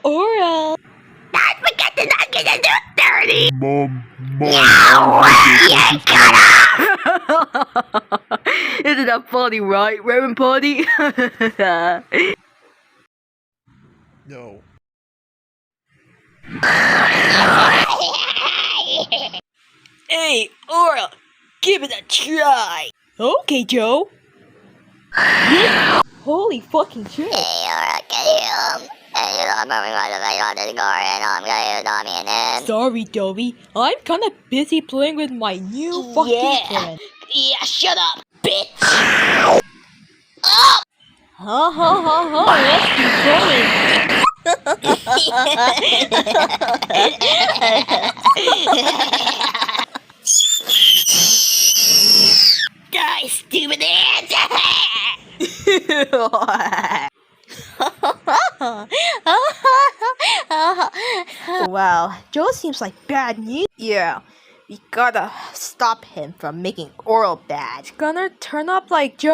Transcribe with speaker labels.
Speaker 1: Oral.
Speaker 2: Don't forget to not get into it dirty.
Speaker 3: Mom,
Speaker 1: Isn't that funny, right, Reverend Putty?
Speaker 3: No.
Speaker 1: Hey, Oral, give it a try. Okay, Joe. Yeah. Holy fucking shit. Sorry, Dobby. I'm kinda busy playing with my new fucking friend.
Speaker 2: Yeah, shut up, bitch.
Speaker 1: Ha ha ha ha, let's keep
Speaker 2: Die, stupid ants.
Speaker 1: Well, Joe seems like bad news. Yeah, we gotta stop him from making Oral bad. He's gonna turn up like Joe.